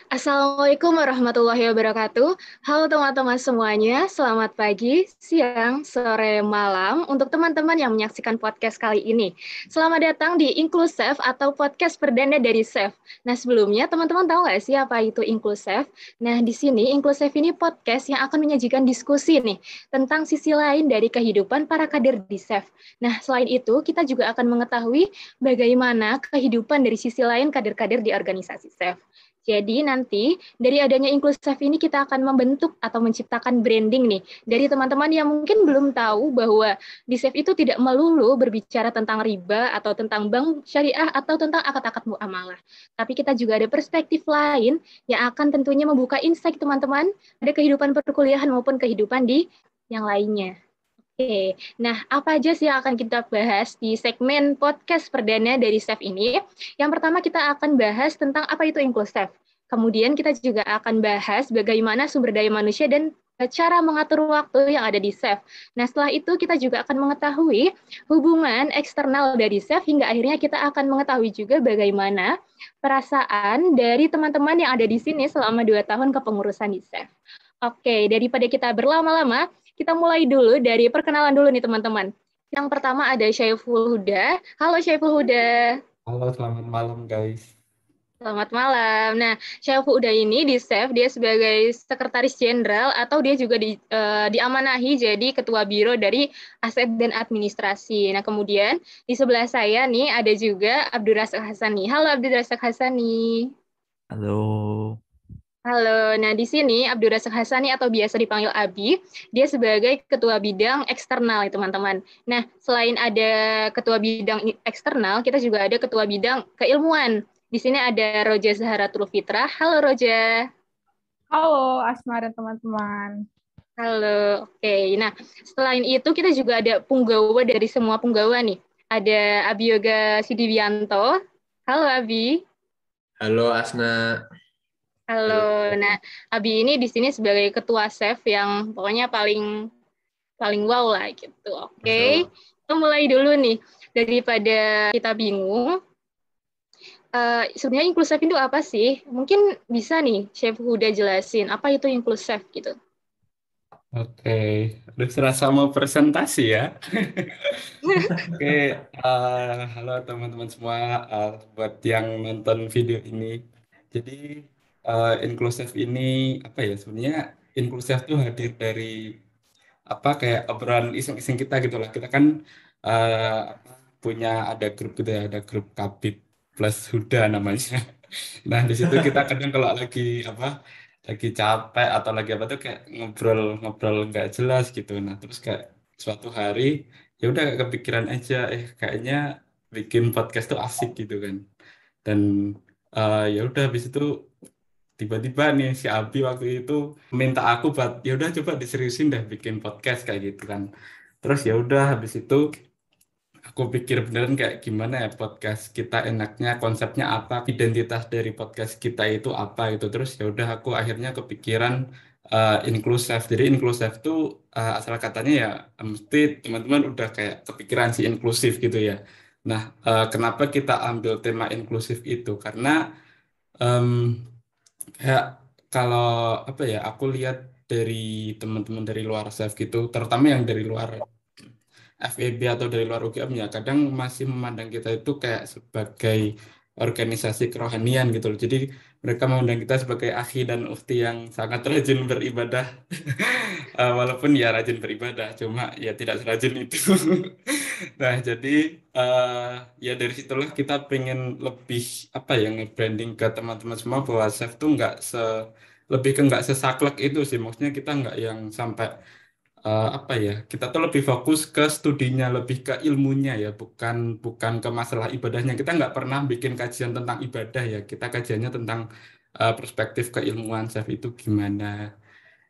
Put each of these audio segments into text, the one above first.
Assalamualaikum warahmatullahi wabarakatuh. Halo teman-teman semuanya, selamat pagi, siang, sore, malam untuk teman-teman yang menyaksikan podcast kali ini. Selamat datang di Inklusif atau podcast perdana dari SEF. Nah sebelumnya teman-teman tahu nggak sih apa itu Inklusif? Nah di sini Inklusif ini podcast yang akan menyajikan diskusi nih tentang sisi lain dari kehidupan para kader di SEF. Nah selain itu kita juga akan mengetahui bagaimana kehidupan dari sisi lain kader-kader di organisasi SEF. Jadi nanti dari adanya Inklusif ini kita akan membentuk atau menciptakan branding nih dari teman-teman yang mungkin belum tahu bahwa di SEF itu tidak melulu berbicara tentang riba atau tentang bank syariah atau tentang akad-akad muamalah. Tapi kita juga ada perspektif lain yang akan tentunya membuka insight teman-teman pada kehidupan perkuliahan maupun kehidupan di yang lainnya. Oke, nah apa aja sih yang akan kita bahas di segmen podcast perdana dari SEF ini? Yang pertama kita akan bahas tentang apa itu inklusif. Kemudian kita juga akan bahas bagaimana sumber daya manusia dan cara mengatur waktu yang ada di SEF. Nah setelah itu kita juga akan mengetahui hubungan eksternal dari SEF hingga akhirnya kita akan mengetahui juga bagaimana perasaan dari teman-teman yang ada di sini selama 2 tahun kepengurusan di SEF. Oke, daripada kita berlama-lama, kita mulai dulu dari perkenalan dulu nih teman-teman. Yang pertama ada Syaiful Huda. Halo Syaiful Huda. Halo, selamat malam guys. Selamat malam. Nah, Syaiful Huda ini di SEF, dia sebagai sekretaris jenderal atau dia juga diamanahi jadi ketua biro dari aset dan administrasi. Nah, kemudian di sebelah saya nih ada juga Abdul Razak Hasani. Halo Abdul Razak Hasani. Halo, Halo, nah di sini Abdul Razak Hasani atau biasa dipanggil Abi, dia sebagai ketua bidang eksternal ya teman-teman. Nah, selain ada ketua bidang eksternal, kita juga ada ketua bidang keilmuan. Di sini ada Roja Zaharatul Fitrah. Halo Roja. Halo Asma dan teman-teman. Halo, oke. Nah, selain itu kita juga ada punggawa dari semua punggawa nih. Ada Abi Yoga Sidiwianto. Halo Abi. Halo Asna. Halo. Nah, Abi ini di sini sebagai ketua SEF yang pokoknya paling paling wow lah gitu. Masya Oke. Allah. Kita mulai dulu nih. Daripada kita bingung, sebenarnya inklusif itu apa sih? Mungkin bisa nih Chef Huda jelasin apa itu inklusif gitu. Oke, udah serasa mau presentasi ya. Oke, halo teman-teman semua, buat yang nonton video ini. Jadi inklusif ini apa ya? Sebenarnya inklusif tuh hadir dari apa kayak obrolan iseng-iseng kita gitu lah. Kita kan apa, punya ada grup gitu ya, ada grup Kabit plus Huda namanya. Nah, di situ kita kadang kalau lagi apa, lagi capek atau lagi apa tuh kayak ngobrol-ngobrol nggak jelas gitu. Nah, terus kayak suatu hari ya udah kayak kepikiran aja, kayaknya bikin podcast tuh asik gitu kan. Dan ya udah habis itu tiba-tiba nih si Abi waktu itu minta aku buat ya udah coba diseriusin deh bikin podcast kayak gitu kan. Terus ya udah habis itu aku pikir beneran kayak gimana ya podcast kita enaknya konsepnya apa identitas dari podcast kita itu apa gitu terus ya udah aku akhirnya kepikiran inklusif jadi inklusif tuh asal katanya ya mesti teman-teman udah kayak kepikiran si inklusif gitu ya. Nah, kenapa kita ambil tema inklusif itu karena em, kayak kalau apa ya aku lihat dari teman-teman dari luar SEF gitu terutama yang dari luar FEB atau dari luar UGM ya kadang masih memandang kita itu kayak sebagai organisasi kerohanian gitu loh. Jadi mereka memandang kita sebagai akhi dan ukhti yang sangat rajin beribadah. Walaupun ya rajin beribadah, cuma ya tidak serajin itu. Nah, jadi ya dari situlah kita pengen lebih apa ya nge-branding ke teman-teman semua bahwa Chef tuh nggak lebih ke nggak sesaklek itu sih. Maksudnya kita nggak yang sampai apa ya kita tuh lebih fokus ke studinya lebih ke ilmunya ya bukan bukan ke masalah ibadahnya kita nggak pernah bikin kajian tentang ibadah ya kita kajiannya tentang perspektif keilmuan chef itu gimana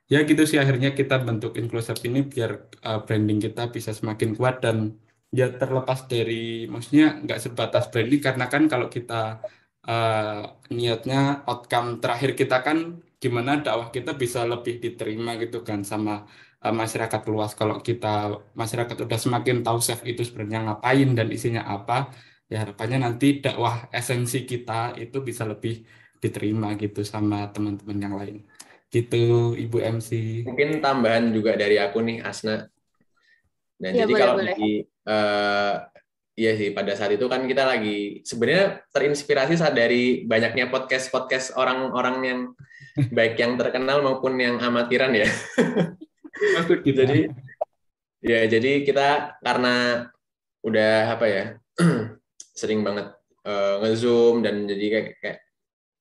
ya gitu sih akhirnya kita bentuk Inclusive ini biar branding kita bisa semakin kuat dan ya terlepas dari maksudnya nggak sebatas branding karena kan kalau kita uh, niatnya outcome terakhir kita kan gimana dakwah kita bisa lebih diterima gitu kan sama masyarakat luas. Kalau kita masyarakat udah semakin tahu Chef itu sebenarnya ngapain dan isinya apa, ya harapannya nanti dakwah esensi kita itu bisa lebih diterima gitu sama teman-teman yang lain. Gitu, Ibu MC. Mungkin tambahan juga dari aku nih, Asna. Nah, Ya, jadi boleh, kalau boleh. iya sih pada saat itu kan kita lagi sebenarnya terinspirasi saat dari banyaknya podcast orang-orang yang baik yang terkenal maupun yang amatiran ya. Maksud kita. Jadi kita karena udah apa ya sering banget nge-zoom dan jadi kayak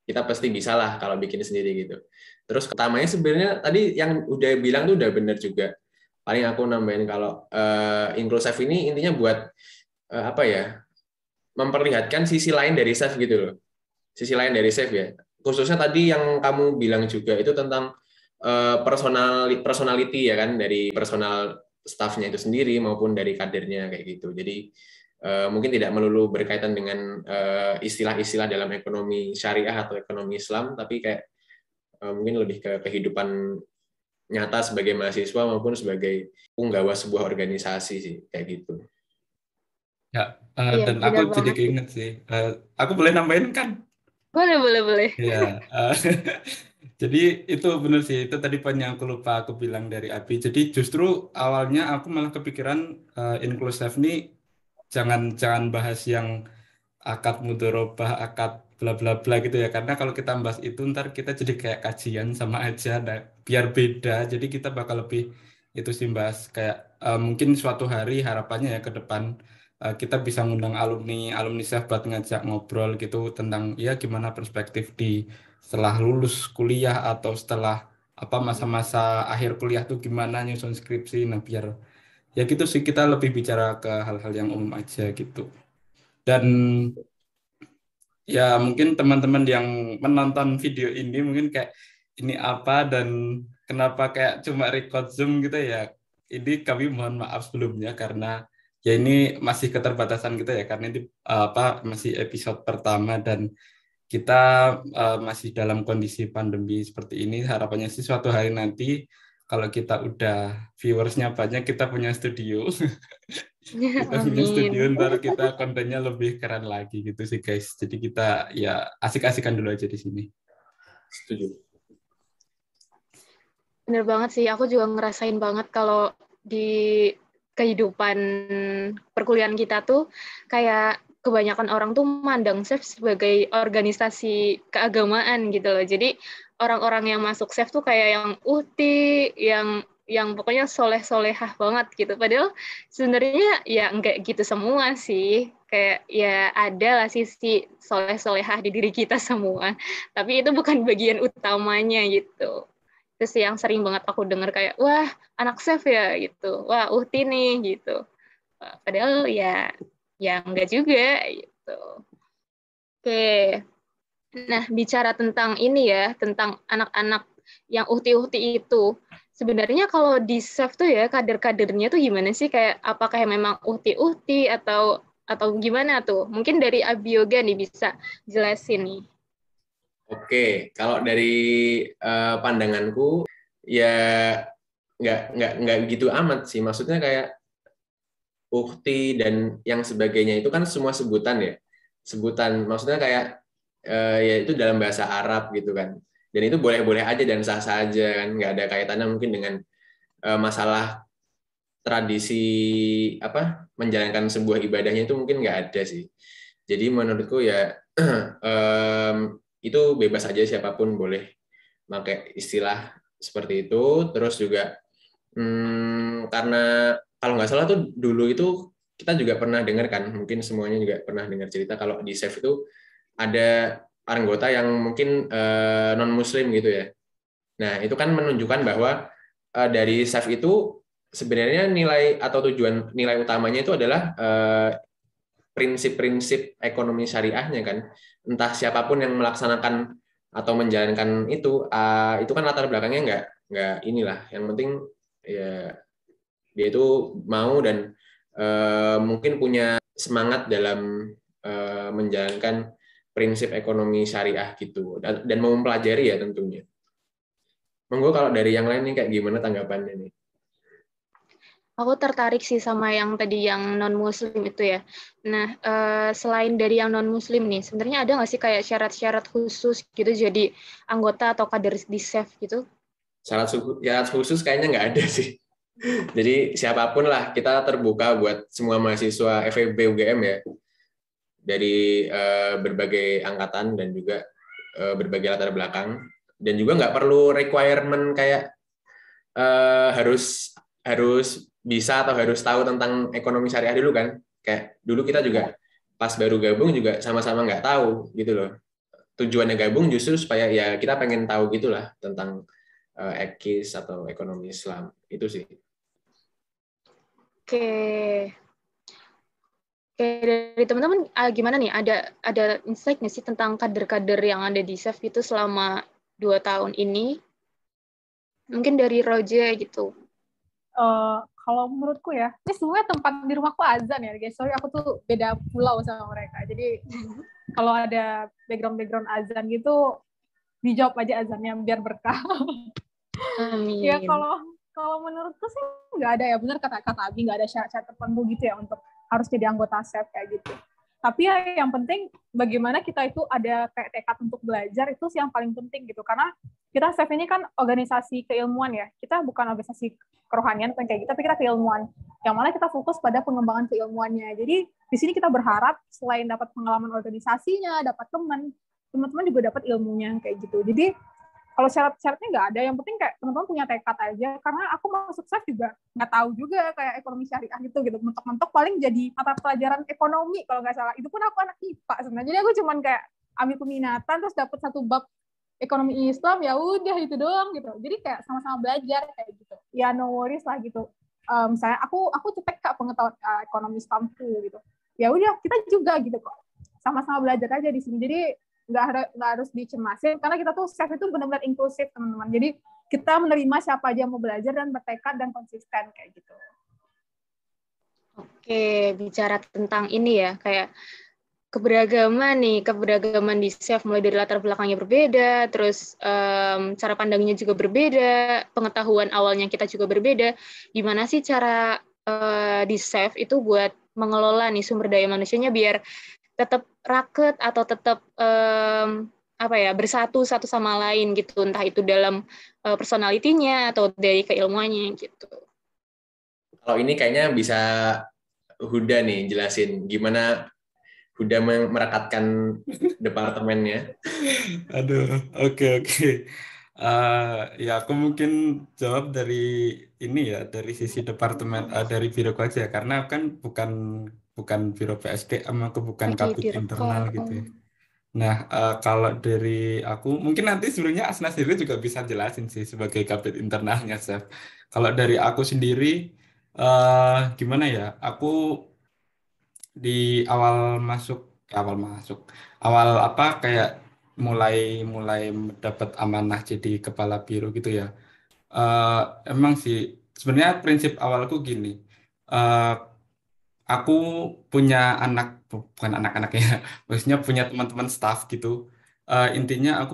kita pasti bisa lah kalau bikin sendiri gitu. Terus pertamanya sebenarnya tadi yang udah bilang tuh udah bener juga. Paling aku nambahin kalau Inclusive ini intinya buat apa ya, memperlihatkan sisi lain dari Chef gitu loh. Sisi lain dari Chef ya. Khususnya tadi yang kamu bilang juga itu tentang personality ya kan, dari personal staffnya itu sendiri maupun dari kadernya kayak gitu. Jadi mungkin tidak melulu berkaitan dengan istilah-istilah dalam ekonomi syariah atau ekonomi Islam, tapi kayak mungkin lebih ke kehidupan nyata sebagai mahasiswa maupun sebagai punggawa sebuah organisasi sih kayak gitu. Ya, Iya, dan benar aku jadi banget. keinget sih. Aku boleh nambahin kan? Boleh, boleh, boleh. Ya, jadi itu benar sih. Itu tadi poin yang aku lupa aku bilang dari Abi. Jadi justru awalnya aku malah kepikiran Inclusive nih jangan jangan bahas yang akad mudharabah, akad bla bla bla gitu ya. Karena kalau kita bahas itu ntar kita jadi kayak kajian sama aja. Nah, biar beda. Jadi kita bakal lebih itu sih bahas kayak mungkin suatu hari harapannya ya ke depan kita bisa ngundang alumni alumni Chef buat ngajak ngobrol gitu tentang ya gimana perspektif di setelah lulus kuliah atau setelah apa masa-masa akhir kuliah tuh gimana nyusun skripsi. Nah, biar ya gitu sih kita lebih bicara ke hal-hal yang umum aja gitu. Dan ya mungkin teman-teman yang menonton video ini mungkin kayak ini apa dan kenapa kayak cuma record Zoom gitu ya. Ini kami mohon maaf sebelumnya karena ya ini masih keterbatasan kita ya karena ini apa masih episode pertama dan kita masih dalam kondisi pandemi seperti ini. Harapannya sih suatu hari nanti kalau kita udah viewersnya banyak kita punya studio. Kita punya studio Amin. ntar kita kontennya lebih keren lagi gitu sih guys. Jadi kita ya asik-asikan dulu aja di sini. Setuju. Bener banget sih, aku juga ngerasain banget kalau di kehidupan perkuliahan kita tuh kayak kebanyakan orang tuh mandang Chef sebagai organisasi keagamaan gitu loh. Jadi orang-orang yang masuk Chef tuh kayak yang uhti, yang pokoknya soleh-solehah banget gitu. Padahal sebenarnya ya enggak gitu semua sih. Kayak ya ada lah sisi soleh-solehah di diri kita semua. Tapi itu bukan bagian utamanya gitu. Terus yang sering banget aku dengar kayak, wah anak Chef ya gitu, wah uhti nih gitu. Padahal ya enggak juga gitu. Oke, nah bicara tentang ini ya, tentang anak-anak yang uhti-uhti itu, sebenarnya kalau di Chef tuh ya kader-kadernya tuh gimana sih? Kayak apakah memang uhti-uhti atau gimana tuh? Mungkin dari Abioga nih bisa jelasin nih. Oke, kalau dari pandanganku ya nggak gitu amat sih. Maksudnya kayak ukti dan yang sebagainya itu kan semua sebutan ya. Sebutan, maksudnya kayak ya itu dalam bahasa Arab gitu kan. Dan itu boleh-boleh aja dan sah-sah aja kan. Nggak ada kaitannya mungkin dengan masalah tradisi apa menjalankan sebuah ibadahnya itu mungkin nggak ada sih. Jadi menurutku ya itu bebas aja siapapun boleh pakai istilah seperti itu. Terus juga karena kalau nggak salah tuh dulu itu kita juga pernah dengar kan, mungkin semuanya juga pernah dengar cerita kalau di Chef itu ada anggota yang mungkin non Muslim gitu ya. Nah itu kan menunjukkan bahwa dari Chef itu sebenarnya nilai atau tujuan nilai utamanya itu adalah prinsip-prinsip ekonomi syariahnya kan. Entah siapapun yang melaksanakan atau menjalankan itu kan latar belakangnya inilah. Yang penting ya dia itu mau dan mungkin punya semangat dalam menjalankan prinsip ekonomi syariah gitu dan mau mempelajari ya tentunya. Monggo kalau dari yang lain nih kayak gimana tanggapannya nih? Aku tertarik sih sama yang tadi yang non-muslim itu ya. Nah, selain dari yang non-muslim nih, sebenarnya ada nggak sih kayak syarat-syarat khusus gitu jadi anggota atau kader di SEF gitu? Syarat khusus kayaknya nggak ada sih. Jadi siapapun lah, kita terbuka buat semua mahasiswa FEB UGM ya, dari berbagai angkatan dan juga berbagai latar belakang. Dan juga nggak perlu requirement kayak harus bisa atau harus tahu tentang ekonomi syariah dulu kan. Kayak dulu kita juga pas baru gabung juga sama-sama nggak tahu gitu loh. Tujuannya gabung justru supaya ya kita pengen tahu gitulah tentang ekis atau ekonomi Islam. Itu sih. Oke. Oke, dari teman-teman gimana nih? Ada insight nggak sih tentang kader-kader yang ada di SEF itu selama 2 tahun ini? Mungkin dari Roja gitu. Kalau menurutku ya, ini sebenarnya tempat di rumahku azan ya guys. Sorry, aku tuh beda pulau sama mereka. Jadi kalau ada background azan gitu, dijawab aja azannya biar berkah. Amin. Ya kalau menurutku sih nggak ada ya, benar kata Abi, nggak ada syarat-syarat tertentu gitu ya untuk harus jadi anggota SEF kayak gitu. Tapi ya yang penting bagaimana kita itu ada kayak tekad untuk belajar, itu sih yang paling penting gitu. Karena kita SEF ini kan organisasi keilmuan ya. Kita bukan organisasi kerohanian kayak gitu, tapi kita keilmuan. Yang mana kita fokus pada pengembangan keilmuannya. Jadi di sini kita berharap selain dapat pengalaman organisasinya, dapat teman-teman juga dapat ilmunya kayak gitu. Jadi kalau syarat-syaratnya nggak ada, yang penting kayak teman-teman punya tekad aja. Karena aku masuk SEF juga nggak tahu juga kayak ekonomi syariah gitu. Mentok-mentok paling jadi mata pelajaran ekonomi kalau nggak salah. Itu pun aku anak IPA sebenarnya. Jadi aku cuman kayak ambil peminatan terus dapat 1 bab ekonomi Islam, ya udah itu doang gitu. Jadi kayak sama-sama belajar kayak gitu. Ya no worries lah gitu. Misalnya aku cetek Kak pengetahuan ekonomi Islamku gitu. Ya udah kita juga gitu kok. Sama-sama belajar aja di sini. Jadi nggak harus dicemasin karena kita tuh SEF itu benar-benar inklusif teman-teman. Jadi kita menerima siapa aja yang mau belajar dan bertekad dan konsisten kayak gitu. Oke, bicara tentang ini ya, kayak keberagaman di SEF mulai dari latar belakangnya berbeda, terus cara pandangnya juga berbeda, pengetahuan awalnya kita juga berbeda. Gimana sih cara di SEF itu buat mengelola nih sumber daya manusianya biar tetap raket atau tetap bersatu satu sama lain gitu, entah itu dalam personalitinya atau dari keilmuannya gitu. Kalau ini kayaknya bisa Huda nih jelasin gimana Huda merekatkan departemennya. Aduh, oke. Ya aku mungkin jawab dari ini ya, dari sisi departemen, dari biro aja, karena kan bukan biro PSDM, aku bukan kabit internal gitu ya. Nah, kalau dari aku, mungkin nanti sebenarnya Asna sendiri juga bisa jelasin sih sebagai kabit internalnya, Chef. Kalau dari aku sendiri, gimana ya? Aku di awal apa kayak mulai mulai dapat amanah jadi kepala biro gitu ya. Eh, Emang sih sebenarnya prinsip awalku gini. eh, aku punya bukan anak-anak ya, maksudnya punya teman-teman staff gitu. Intinya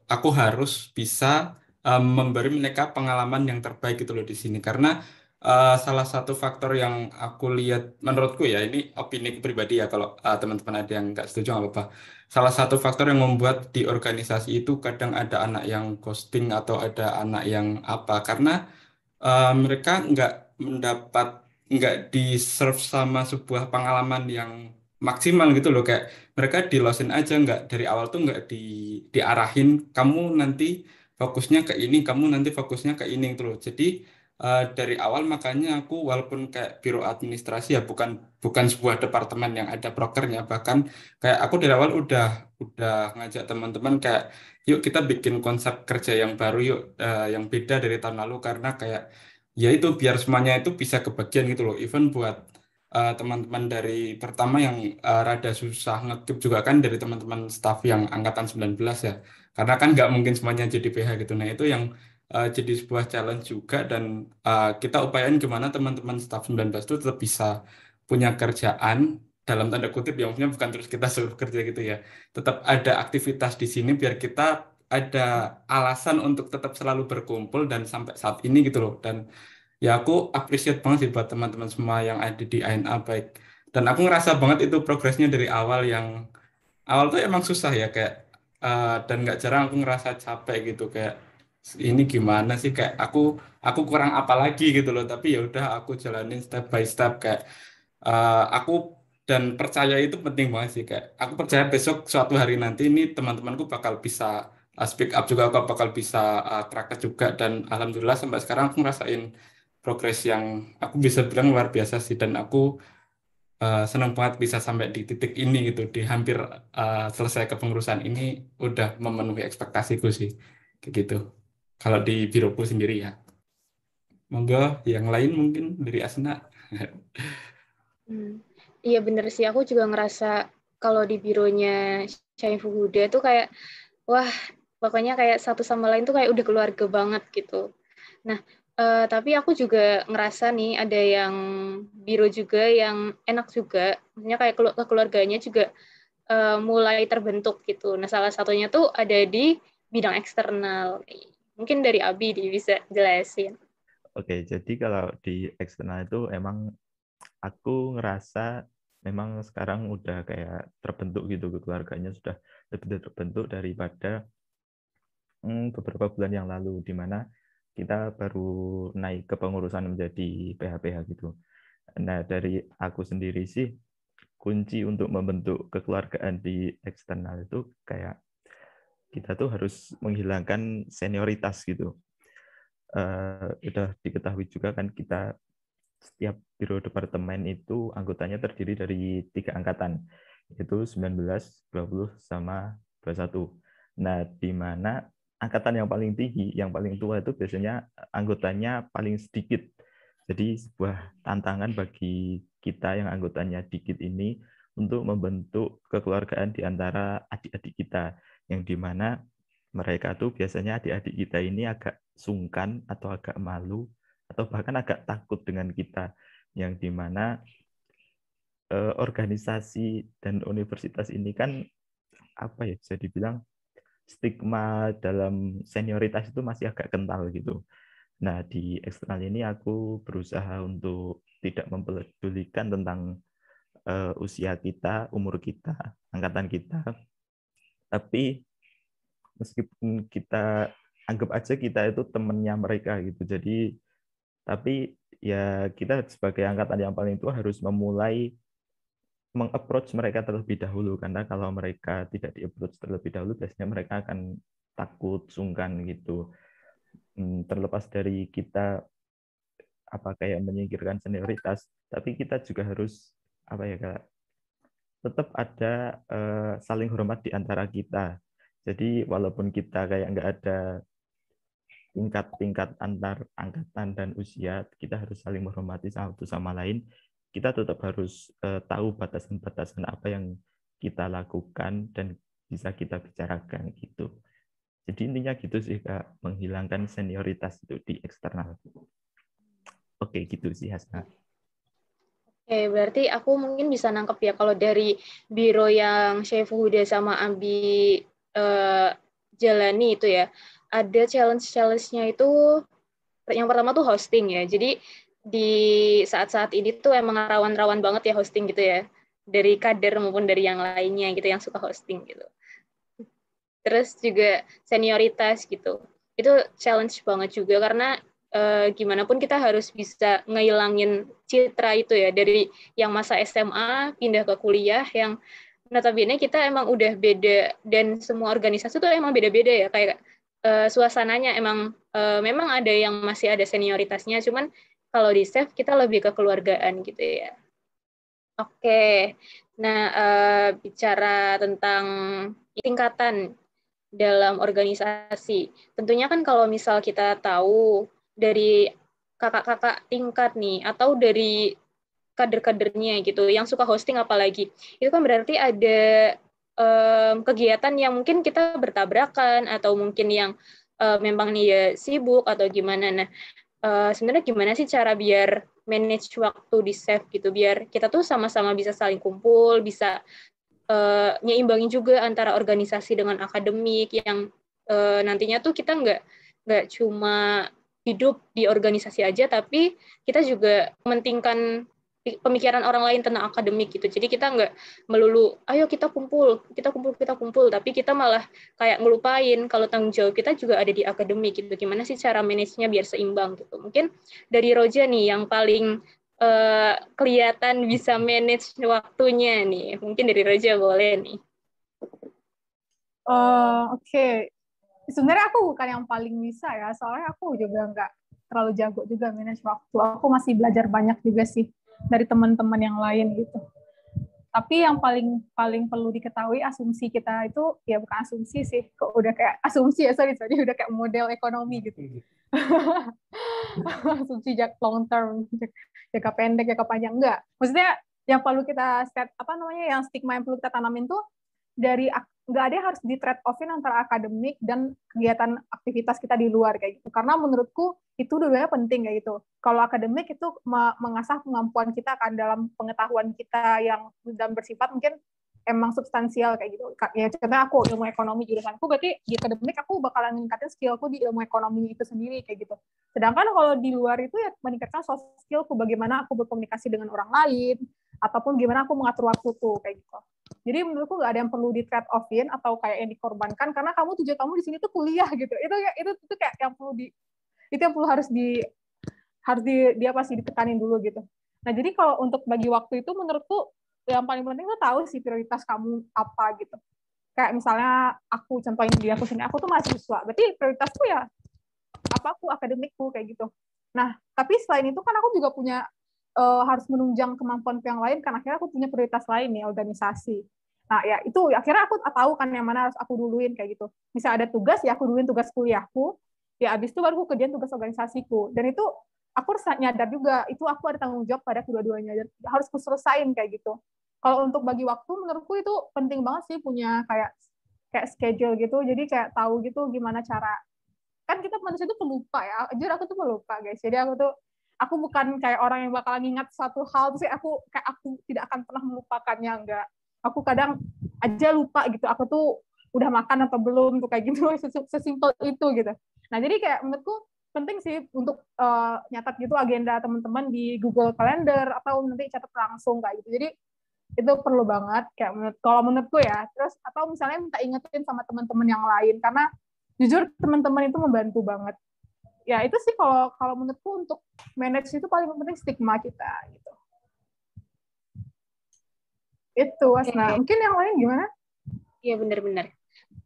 aku harus bisa memberi mereka pengalaman yang terbaik gitu loh di sini. Karena salah satu faktor yang aku lihat, menurutku ya, ini opini pribadi ya, kalau teman-teman ada yang nggak setuju nggak apa-apa. Salah satu faktor yang membuat di organisasi itu kadang ada anak yang ghosting atau ada anak yang apa, karena mereka nggak di-serve sama sebuah pengalaman yang maksimal gitu loh, kayak mereka di losin aja, nggak dari awal tuh nggak diarahin, kamu nanti fokusnya ke ini, kamu nanti fokusnya ke ini gitu loh. Jadi dari awal makanya aku walaupun kayak biro administrasi ya, bukan sebuah departemen yang ada prokernya, bahkan kayak aku dari awal udah ngajak teman-teman kayak yuk kita bikin konsep kerja yang baru yuk, yang beda dari tahun lalu, karena kayak ya itu biar semuanya itu bisa kebagian gitu loh. Even buat teman-teman dari pertama yang rada susah ngekip juga kan, dari teman-teman staff yang angkatan 19 ya, karena kan nggak mungkin semuanya jadi PH gitu. Nah itu yang jadi sebuah challenge juga, dan kita upayain gimana teman-teman staff 19 itu tetap bisa punya kerjaan dalam tanda kutip ya, maksudnya bukan terus kita suruh kerja gitu ya, tetap ada aktivitas di sini biar kita ada alasan untuk tetap selalu berkumpul dan sampai saat ini gitu loh. Dan ya aku appreciate banget sih buat teman-teman semua yang ada di ANA baik, dan aku ngerasa banget itu progresnya dari awal, yang awal tuh emang susah ya kayak dan nggak jarang aku ngerasa capek gitu, kayak ini gimana sih, kayak aku kurang apa lagi gitu loh, tapi ya udah aku jalanin step by step, kayak aku dan percaya itu penting banget sih, kayak aku percaya besok suatu hari nanti ini teman-temanku bakal bisa speak up juga, aku bakal bisa praktek juga, dan alhamdulillah sampai sekarang aku ngerasain progres yang aku bisa bilang luar biasa sih, dan aku senang banget bisa sampai di titik ini gitu, di hampir selesai kepengurusan ini udah memenuhi ekspektasiku sih, kayak gitu. Kalau di biroku sendiri ya, monggo yang lain mungkin dari Asna. Iya bener sih, aku juga ngerasa kalau di bironya Syaifu Huda tuh kayak, wah pokoknya kayak satu sama lain tuh kayak udah keluarga banget gitu. Nah, tapi aku juga ngerasa nih ada yang biro juga yang enak juga, maksudnya kayak keluarganya juga mulai terbentuk gitu. Nah, salah satunya tuh ada di bidang eksternal. Mungkin dari Abi bisa jelasin. Oke, jadi kalau di eksternal itu emang aku ngerasa memang sekarang udah kayak terbentuk gitu, keluarganya sudah lebih terbentuk daripada beberapa bulan yang lalu, di mana kita baru naik ke pengurusan menjadi PH-PH gitu. Nah, dari aku sendiri sih, kunci untuk membentuk kekeluargaan di eksternal itu kayak kita tuh harus menghilangkan senioritas gitu. Udah diketahui juga kan, kita setiap biro departemen itu anggotanya terdiri dari 3 angkatan, yaitu 19, 20, sama 21. Nah, di mana angkatan yang paling tinggi, yang paling tua itu biasanya anggotanya paling sedikit. Jadi sebuah tantangan bagi kita yang anggotanya dikit ini untuk membentuk kekeluargaan di antara adik-adik kita, yang di mana mereka tuh biasanya adik-adik kita ini agak sungkan atau agak malu atau bahkan agak takut dengan kita, yang di mana organisasi dan universitas ini kan apa ya, bisa dibilang stigma dalam senioritas itu masih agak kental gitu. Nah, di eksternal ini aku berusaha untuk tidak mempedulikan tentang usia kita, umur kita, angkatan kita, tapi meskipun kita anggap aja kita itu temennya mereka gitu. Jadi, tapi ya kita sebagai angkatan yang paling tua harus memulai meng-approach mereka terlebih dahulu, karena kalau mereka tidak di-approach terlebih dahulu biasanya mereka akan takut, sungkan gitu. Terlepas dari kita apa kayak menyingkirkan senioritas, tapi kita juga harus apa ya, Kak, tetap ada saling hormat di antara kita. Jadi walaupun kita kayak nggak ada tingkat-tingkat antar angkatan dan usia, kita harus saling menghormati satu sama lain. Kita tetap harus tahu batasan-batasan apa yang kita lakukan dan bisa kita bicarakan gitu. Jadi intinya gitu sih, Kak, menghilangkan senioritas itu di eksternal. Oke, gitu sih Hasna. Oke, berarti aku mungkin bisa nangkep ya kalau dari biro yang Syaifu Huda sama Abi jalani itu ya, ada challenge-nya itu yang pertama tuh hosting ya. Jadi di saat-saat ini tuh emang rawan-rawan banget ya hosting gitu ya, dari kader maupun dari yang lainnya gitu yang suka hosting gitu. Terus juga senioritas gitu, itu challenge banget juga karena gimana pun kita harus bisa ngehilangin citra itu ya, dari yang masa SMA pindah ke kuliah yang notabene kita emang udah beda, dan semua organisasi tuh emang beda-beda ya, kayak suasananya emang memang ada yang masih ada senioritasnya, cuman kalau di SEF kita lebih ke keluargaan gitu ya. Oke, nah bicara tentang tingkatan dalam organisasi, tentunya kan kalau misal kita tahu dari kakak-kakak tingkat nih, atau dari kader-kadernya gitu, yang suka hosting apalagi, itu kan berarti ada kegiatan yang mungkin kita bertabrakan, atau mungkin yang memang nih ya sibuk atau gimana. Nah, sebenarnya gimana sih cara biar manage waktu di save gitu, biar kita tuh sama-sama bisa saling kumpul, bisa nyimbangin juga antara organisasi dengan akademik yang nantinya tuh kita nggak cuma hidup di organisasi aja, tapi kita juga mementingkan pemikiran orang lain tentang akademik gitu. Jadi kita nggak melulu, ayo kita kumpul, tapi kita malah kayak ngelupain kalau tanggung jawab kita juga ada di akademik gitu. Gimana sih cara manage-nya biar seimbang gitu? Mungkin dari Roja nih yang paling kelihatan bisa manage waktunya nih. Mungkin dari Roja boleh nih. Oke. Sebenarnya aku bukan yang paling bisa ya, soalnya aku juga nggak terlalu jago juga manage waktu. Aku masih belajar banyak juga sih dari teman-teman yang lain gitu. Tapi yang paling perlu diketahui, asumsi kita itu ya bukan asumsi sih, kok udah kayak asumsi ya, sorry udah kayak model ekonomi gitu. Asumsi long term, jangka pendek, jangka panjang, enggak. Maksudnya yang perlu kita yang stigma yang perlu kita tanamin tuh dari nggak ada yang harus di trade offin antara akademik dan kegiatan aktivitas kita di luar kayak gitu. Karena menurutku itu dua-duanya penting kayak gitu. Kalau akademik itu mengasah kemampuan kita kan dalam pengetahuan kita yang dan bersifat mungkin emang substansial kayak gitu. Ya contohnya aku ilmu ekonomi jurusanku, berarti di akademik aku bakalan meningkatin skillku di ilmu ekonomi itu sendiri kayak gitu. Sedangkan kalau di luar itu ya meningkatkan soft skillku, bagaimana aku berkomunikasi dengan orang lain ataupun gimana aku mengatur waktuku kayak gitu. Jadi menurutku nggak ada yang perlu di trade offin atau kayak yang dikorbankan karena tujuan kamu di sini tuh kuliah gitu. Itu kayak yang perlu harus ditekanin dulu gitu. Nah, jadi kalau untuk bagi waktu itu menurutku yang paling penting tuh tahu sih prioritas kamu apa gitu. Kayak misalnya aku contohin di aku sini, aku tuh mahasiswa. Berarti prioritasku ya aku akademikku kayak gitu. Nah, tapi selain itu kan aku juga punya harus menunjang kemampuan yang lain, karena akhirnya aku punya prioritas lain nih, organisasi. Nah, ya itu akhirnya aku tahu kan yang mana harus aku duluin kayak gitu. Misal ada tugas, ya aku duluin tugas kuliahku, ya abis itu baru aku kerjain tugas organisasiku. Dan itu aku harus nyadar juga, itu aku ada tanggung jawab pada kedua-duanya, dan harus aku selesain kayak gitu. Kalau untuk bagi waktu, menurutku itu penting banget sih punya kayak schedule gitu, jadi kayak tahu gitu gimana cara. Kan kita manusia itu pelupa ya, jujur aku tuh pelupa guys, jadi aku bukan kayak orang yang bakalan ingat suatu hal terus aku tidak akan pernah melupakannya, enggak. Aku kadang aja lupa gitu, aku tuh udah makan atau belum tuh kayak gitu, sesimpel itu gitu. Nah, jadi kayak menurutku penting sih untuk nyatat gitu agenda teman-teman di Google Calendar atau nanti catat langsung kayak gitu. Jadi itu perlu banget kayak kalau menurutku ya. Terus atau misalnya minta ingetin sama teman-teman yang lain, karena jujur teman-teman itu membantu banget. Ya itu sih kalau menurutku untuk manage itu paling penting stigma kita gitu. Itu Wasna. Mungkin yang lain gimana? Iya benar-benar.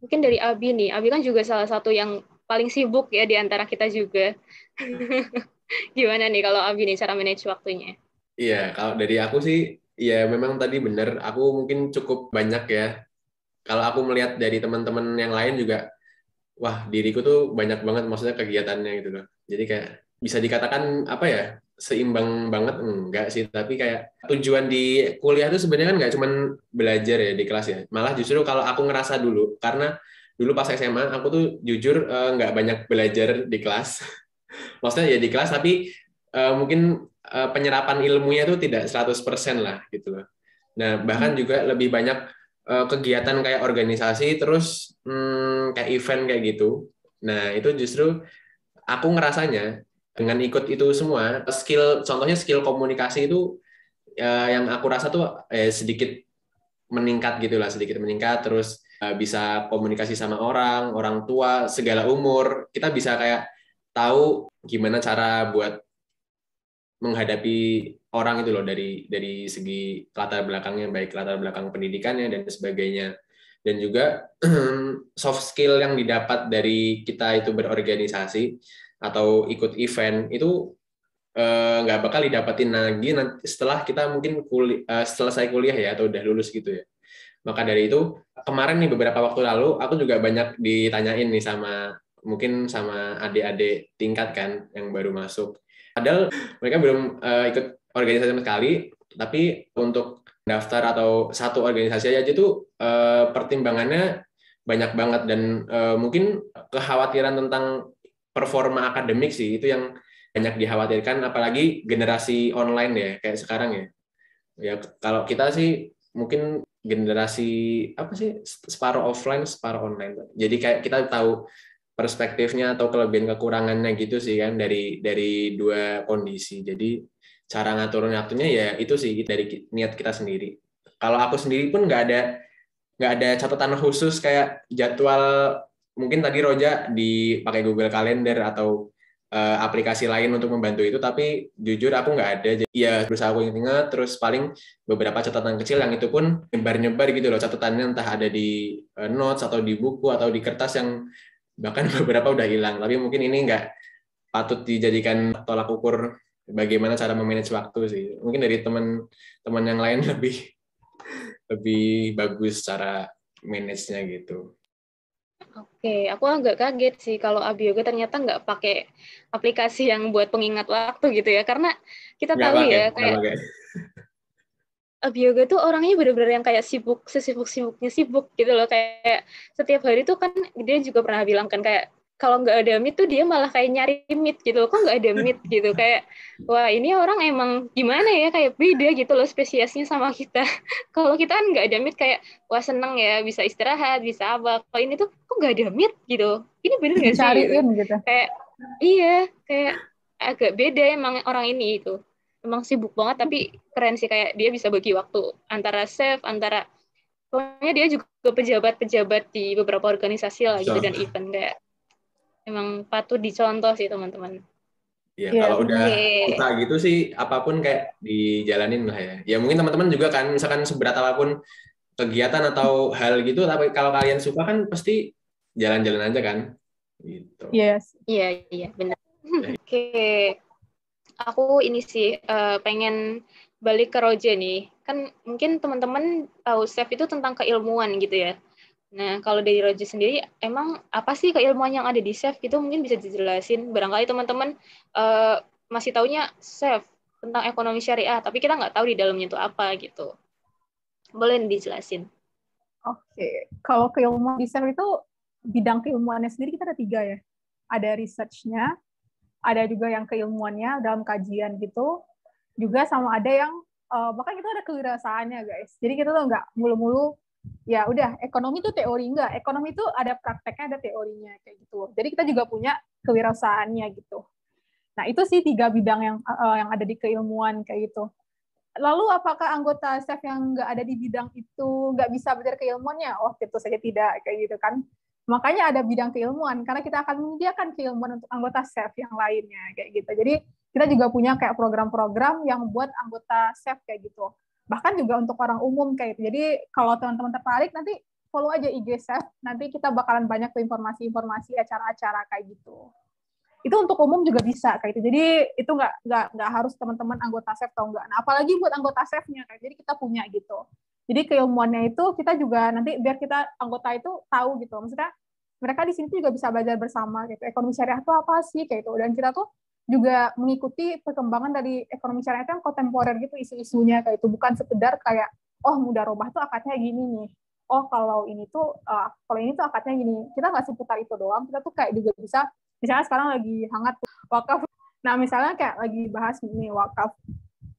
Mungkin dari Abi nih. Abi kan juga salah satu yang paling sibuk ya di antara kita juga. Gimana nih kalau Abi nih cara manage waktunya? Iya, kalau dari aku sih ya memang tadi benar. Aku mungkin cukup banyak ya. Kalau aku melihat dari teman-teman yang lain juga, wah diriku tuh banyak banget maksudnya kegiatannya gitu loh. Jadi kayak bisa dikatakan apa ya, seimbang banget enggak sih, tapi kayak tujuan di kuliah tuh sebenarnya kan nggak cuma belajar ya di kelas ya. Malah justru kalau aku ngerasa dulu, karena dulu pas SMA aku tuh jujur nggak banyak belajar di kelas. Maksudnya ya di kelas tapi mungkin penyerapan ilmunya tuh tidak 100% lah gitu loh. Nah, bahkan juga lebih banyak kegiatan kayak organisasi, terus kayak event kayak gitu. Nah, itu justru aku ngerasanya dengan ikut itu semua, contohnya skill komunikasi itu yang aku rasa tuh sedikit meningkat gitulah, sedikit meningkat, terus bisa komunikasi sama orang tua, segala umur. Kita bisa kayak tahu gimana cara buat menghadapi orang itu loh dari segi latar belakangnya, baik latar belakang pendidikannya dan sebagainya. Dan juga soft skill yang didapat dari kita itu berorganisasi atau ikut event itu nggak bakal didapatin lagi nanti setelah kita mungkin selesai kuliah ya atau udah lulus gitu ya. Maka dari itu kemarin nih beberapa waktu lalu aku juga banyak ditanyain nih mungkin sama adik-adik tingkat kan yang baru masuk. Padahal mereka belum ikut organisasi sama sekali, tapi untuk daftar atau satu organisasi aja itu pertimbangannya banyak banget, dan mungkin kekhawatiran tentang performa akademik sih itu yang banyak dikhawatirkan, apalagi generasi online ya kayak sekarang ya. Ya kalau kita sih mungkin generasi apa sih, separuh offline separuh online. Jadi kayak kita tahu perspektifnya atau kelebihan kekurangannya gitu sih kan dari dua kondisi. Jadi cara ngatur waktunya ya itu sih dari niat kita sendiri. Kalau aku sendiri pun nggak ada catatan khusus kayak jadwal, mungkin tadi Roja dipakai Google Calendar atau aplikasi lain untuk membantu itu, tapi jujur aku nggak ada. Jadi ya berusaha aku ingat, terus paling beberapa catatan kecil yang itu pun nyebar-nyebar gitu loh catatannya, entah ada di notes atau di buku atau di kertas yang bahkan beberapa udah hilang. Tapi mungkin ini nggak patut dijadikan tolak ukur bagaimana cara memanage waktu sih. Mungkin dari teman-teman yang lain lebih bagus cara manage-nya gitu. Oke, aku agak kaget sih kalau Abioga ternyata nggak pakai aplikasi yang buat pengingat waktu gitu ya, karena kita Nggak tahu pakai, ya nggak kayak pakai. Abioga tuh orangnya bener-bener yang kayak sesibuk-sibuknya sibuk gitu loh, kayak setiap hari tuh kan dia juga pernah bilang kan kayak kalau nggak ada meet tuh dia malah kayak nyari meet gitu loh, kok nggak ada meet gitu, kayak wah ini orang emang gimana ya, kayak beda gitu loh spesiesnya sama kita. Kalau kita kan nggak ada meet kayak wah seneng ya bisa istirahat bisa apa, kalau ini tuh kok nggak ada meet gitu, ini bener nggak sih gitu. Cariin gitu. Kayak iya kayak agak beda emang orang ini itu. Emang sibuk banget, tapi keren sih kayak dia bisa bagi waktu antara chef, antara pokoknya dia juga pejabat-pejabat di beberapa organisasi lah gitu dan event, kayak emang patut dicontoh sih teman-teman. Ya, Iya, kalau udah Oke. suka gitu sih apapun kayak dijalanin lah ya. Ya mungkin teman-teman juga kan misalkan seberat apapun kegiatan atau hal gitu, tapi kalau kalian suka kan pasti jalan-jalan aja kan. Gitu. yes. Iya benar. Oke. Aku ini sih pengen balik ke Roja nih. Kan mungkin teman-teman tahu chef itu tentang keilmuan gitu ya. Nah, kalau dari Roja sendiri, emang apa sih keilmuan yang ada di chef? Itu mungkin bisa dijelasin. Barangkali teman-teman masih taunya chef tentang ekonomi syariah, tapi kita nggak tahu di dalamnya itu apa gitu. Boleh dijelasin? Oke. Kalau keilmuan di chef itu, bidang keilmuannya sendiri kita ada 3 ya. Ada research-nya, ada juga yang keilmuannya dalam kajian gitu, juga sama ada yang bahkan itu ada kewirausahaannya guys. Jadi kita tuh nggak mulu-mulu ya udah ekonomi itu teori, enggak, ekonomi itu ada prakteknya, ada teorinya kayak gitu. Jadi kita juga punya kewirausahaannya gitu. Nah itu sih 3 bidang yang ada di keilmuan kayak gitu. Lalu apakah anggota chef yang nggak ada di bidang itu nggak bisa belajar keilmuannya? Oh tentu saja tidak kayak gitu kan. Makanya ada bidang keilmuan, karena kita akan menyediakan keilmuan untuk anggota chef yang lainnya, kayak gitu. Jadi kita juga punya kayak program-program yang buat anggota chef kayak gitu. Bahkan juga untuk orang umum kayak gitu. Jadi kalau teman-teman tertarik, nanti follow aja IG chef, nanti kita bakalan banyak tuh informasi-informasi acara-acara kayak gitu. Itu untuk umum juga bisa kayak gitu. Jadi itu nggak harus teman-teman anggota chef atau enggak. Nah, apalagi buat anggota chefnya kayak. Jadi kita punya gitu. Jadi keilmuannya itu kita juga nanti biar kita anggota itu tahu gitu. Maksudnya mereka di sini juga bisa belajar bersama gitu. Ekonomi syariah itu apa sih kayak itu. Dan kita tuh juga mengikuti perkembangan dari ekonomi syariah itu yang kontemporer gitu, isu-isunya kayak itu. Bukan sekedar kayak oh mudarobah tuh akadnya gini nih. Oh kalau ini tuh akadnya gini. Kita nggak seputar itu doang. Kita tuh kayak juga bisa, misalnya sekarang lagi hangat wakaf. Nah misalnya kayak lagi bahas nih wakaf,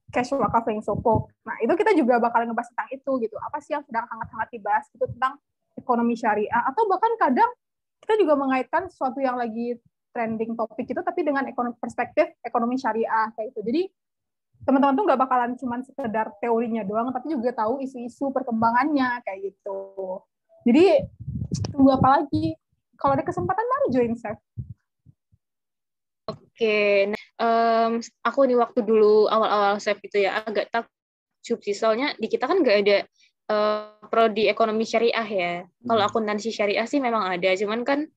cash wakaf yang sopok. Nah, itu kita juga bakal ngebahas tentang itu gitu. Apa sih yang sedang hangat-hangat dibahas itu tentang ekonomi syariah, atau bahkan kadang kita juga mengaitkan sesuatu yang lagi trending topik itu tapi dengan perspektif ekonomi syariah kayak itu. Jadi teman-teman tuh nggak bakalan cuma sekedar teorinya doang, tapi juga tahu isu-isu perkembangannya kayak gitu. Jadi tunggu apa lagi? Kalau ada kesempatan baru join chef. Oke, aku nih waktu dulu awal-awal chef itu ya agak takjub sih, soalnya di kita kan nggak ada prodi ekonomi syariah ya. Kalau akuntansi syariah sih memang ada, cuman kan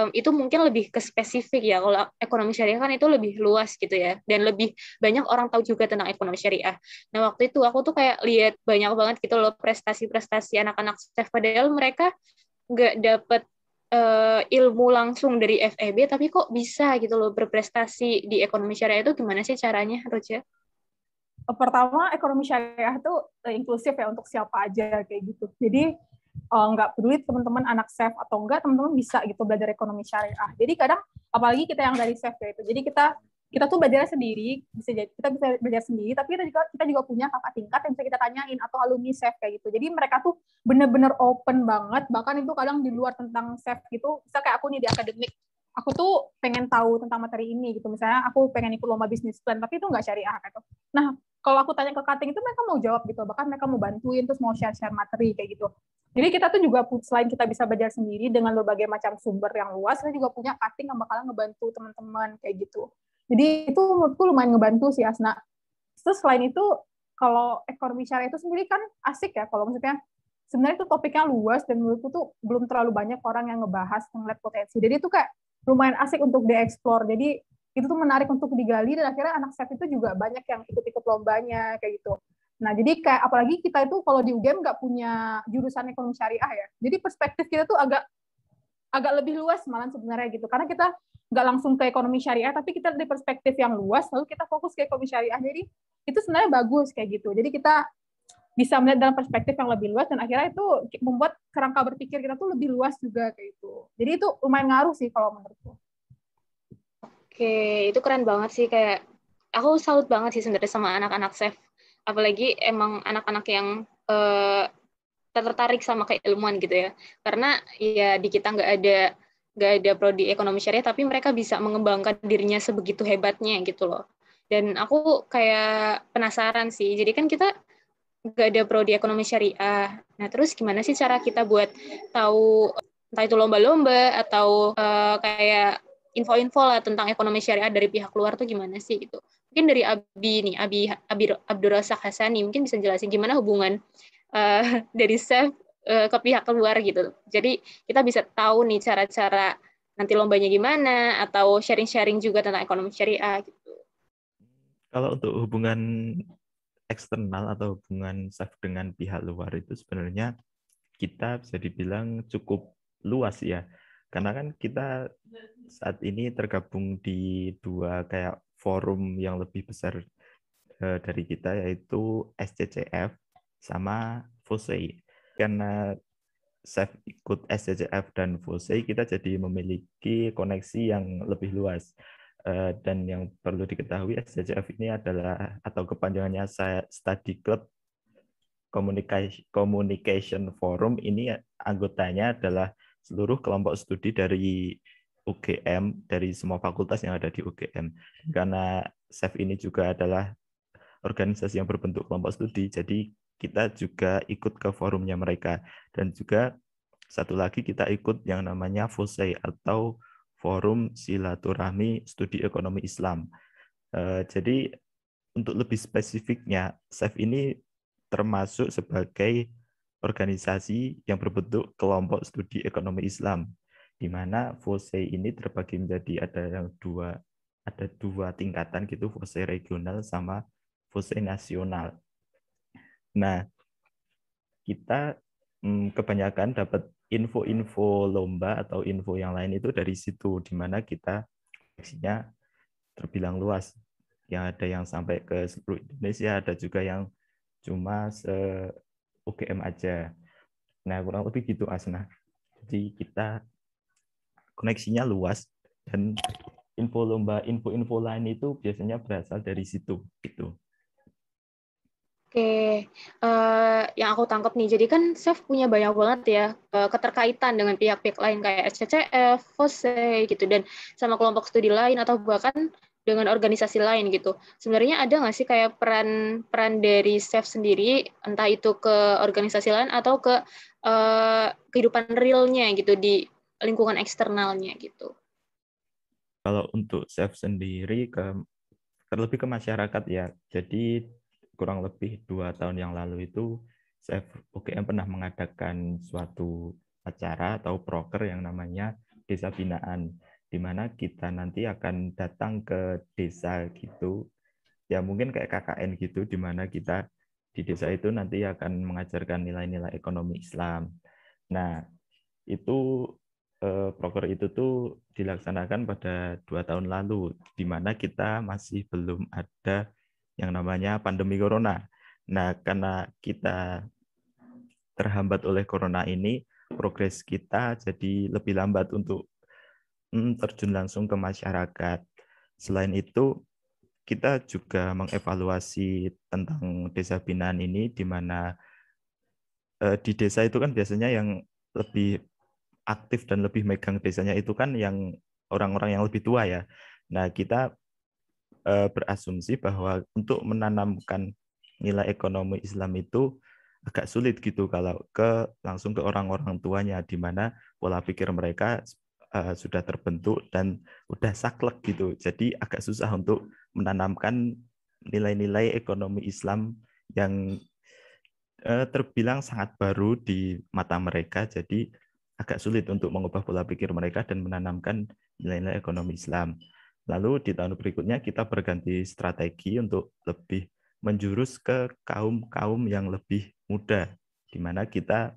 itu mungkin lebih ke spesifik ya. Kalau ekonomi syariah kan itu lebih luas gitu ya, dan lebih banyak orang tahu juga tentang ekonomi syariah. Nah waktu itu aku tuh kayak lihat banyak banget gitu loh prestasi-prestasi anak-anak chef, padahal mereka nggak dapat ilmu langsung dari FEB, tapi kok bisa gitu loh berprestasi di ekonomi syariah. Itu gimana sih caranya, Roja? Pertama, ekonomi syariah itu inklusif ya untuk siapa aja kayak gitu. Jadi nggak peduli teman-teman anak SEF atau enggak, teman-teman bisa gitu belajar ekonomi syariah. Jadi kadang apalagi kita yang dari SEF ya itu, jadi kita tuh belajar sendiri, kita bisa belajar sendiri, tapi kita juga punya kakak tingkat yang bisa kita tanyain atau alumni SEF kayak gitu. Jadi mereka tuh bener-bener open banget, bahkan itu kadang di luar tentang SEF gitu. Bisa kayak aku nih di akademik, aku tuh pengen tahu tentang materi ini gitu. Misalnya aku pengen ikut lomba bisnis plan, tapi itu nggak syariah gitu. Nah, kalau aku tanya ke cutting itu mereka mau jawab gitu, bahkan mereka mau bantuin terus mau share materi kayak gitu. Jadi kita tuh juga selain kita bisa belajar sendiri dengan berbagai macam sumber yang luas, kita juga punya cutting yang bakalan ngebantu teman-teman kayak gitu. Jadi itu menurutku lumayan ngebantu sih Asna. Terus selain itu, kalau ekonomi syariah itu sendiri kan asik ya, kalau maksudnya sebenarnya itu topiknya luas dan menurutku tuh belum terlalu banyak orang yang ngebahas, ngeliat potensi. Jadi itu kayak lumayan asik untuk dieksplor. Jadi itu tuh menarik untuk digali dan akhirnya anak SEF itu juga banyak yang ikut-ikut lombanya kayak gitu. Nah, jadi kayak apalagi kita itu kalau di UGM nggak punya jurusan ekonomi syariah ya. Jadi perspektif kita tuh agak lebih luas malah sebenarnya gitu. Karena kita nggak langsung ke ekonomi syariah, tapi kita dari perspektif yang luas, lalu kita fokus ke ekonomi syariah. Jadi itu sebenarnya bagus kayak gitu. Jadi kita bisa melihat dalam perspektif yang lebih luas dan akhirnya itu membuat kerangka berpikir kita tuh lebih luas juga kayak gitu. Jadi itu lumayan ngaruh sih kalau menurutku. Oke, itu keren banget sih, kayak aku salut banget sih sebenarnya sama anak-anak SEF. Apalagi emang anak-anak yang tertarik sama keilmuan gitu ya. Karena ya di kita nggak ada prodi ekonomi syariah, tapi mereka bisa mengembangkan dirinya sebegitu hebatnya gitu loh. Dan aku kayak penasaran sih. Jadi kan kita nggak ada prodi ekonomi syariah. Nah, terus gimana sih cara kita buat tahu entah itu lomba-lomba atau kayak info-info lah tentang ekonomi syariah dari pihak luar tuh gimana sih gitu. Mungkin dari Abi Abdul Razak Hasani mungkin bisa jelasin gimana hubungan dari SEF ke pihak luar gitu. Jadi kita bisa tahu nih cara-cara nanti lombanya gimana atau sharing-sharing juga tentang ekonomi syariah gitu. Kalau untuk hubungan eksternal atau hubungan SEF dengan pihak luar itu sebenarnya kita bisa dibilang cukup luas ya. Karena kan kita saat ini tergabung di dua kayak forum yang lebih besar dari kita, yaitu SCCF sama FOSEI. Karena SEF ikut SCCF dan FOSEI, kita jadi memiliki koneksi yang lebih luas. Dan yang perlu diketahui, SCCF ini adalah atau kepanjangannya Study Club Communication Forum. Ini anggotanya adalah seluruh kelompok studi dari UGM, dari semua fakultas yang ada di UGM. Karena SEF ini juga adalah organisasi yang berbentuk kelompok studi, jadi kita juga ikut ke forumnya mereka. Dan juga satu lagi kita ikut yang namanya FOSEI atau Forum Silaturahmi Studi Ekonomi Islam. Jadi untuk lebih spesifiknya, SEF ini termasuk sebagai organisasi yang berbentuk kelompok studi ekonomi Islam, di mana FOSEI ini terbagi menjadi ada dua tingkatan gitu, FOSEI regional sama FOSEI nasional. Nah, kita kebanyakan dapat info-info lomba atau info yang lain itu dari situ, di mana kita koneksinya terbilang luas. Yang ada yang sampai ke seluruh Indonesia, ada juga yang cuma se-UGM aja. Nah, kurang lebih gitu, Asna. Jadi kita koneksinya luas dan info lomba, info-info lain itu biasanya berasal dari situ. Gitu. Oke, yang aku tangkap nih, jadi kan SEF punya banyak banget ya keterkaitan dengan pihak-pihak lain kayak SCCF, FOSEI gitu, dan sama kelompok studi lain atau bahkan dengan organisasi lain gitu. Sebenarnya ada nggak sih kayak peran dari SEF sendiri, entah itu ke organisasi lain atau ke kehidupan realnya gitu di lingkungan eksternalnya gitu? Kalau untuk SEF sendiri terlebih ke masyarakat ya. Jadi kurang lebih 2 tahun yang lalu itu SEF UGM pernah mengadakan suatu acara atau proker yang namanya Desa Binaan, di mana kita nanti akan datang ke desa gitu. Ya mungkin kayak KKN gitu, di mana kita di desa itu nanti akan mengajarkan nilai-nilai ekonomi Islam. Nah, itu proker itu tuh dilaksanakan pada 2 tahun lalu, di mana kita masih belum ada yang namanya pandemi corona. Nah, karena kita terhambat oleh corona ini, progres kita jadi lebih lambat untuk terjun langsung ke masyarakat. Selain itu, kita juga mengevaluasi tentang desa binaan ini, di mana di desa itu kan biasanya yang lebih aktif dan lebih megang desanya itu kan yang orang-orang yang lebih tua ya. Nah, kita berasumsi bahwa untuk menanamkan nilai ekonomi Islam itu agak sulit gitu kalau langsung ke orang-orang tuanya, di mana pola pikir mereka sudah terbentuk dan udah saklek gitu. Jadi agak susah untuk menanamkan nilai-nilai ekonomi Islam yang terbilang sangat baru di mata mereka. Jadi agak sulit untuk mengubah pola pikir mereka dan menanamkan nilai-nilai ekonomi Islam. Lalu di tahun berikutnya kita berganti strategi untuk lebih menjurus ke kaum-kaum yang lebih muda, di mana kita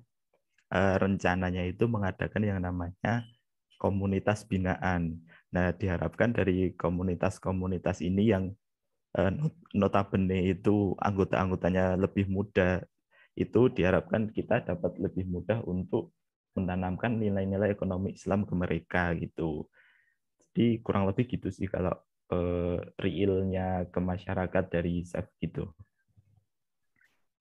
rencananya itu mengadakan yang namanya komunitas binaan. Nah, diharapkan dari komunitas-komunitas ini yang notabene itu anggota-anggotanya lebih muda, itu diharapkan kita dapat lebih mudah untuk menanamkan nilai-nilai ekonomi Islam ke mereka gitu. Jadi kurang lebih gitu sih kalau realnya ke masyarakat dari SAFE gitu.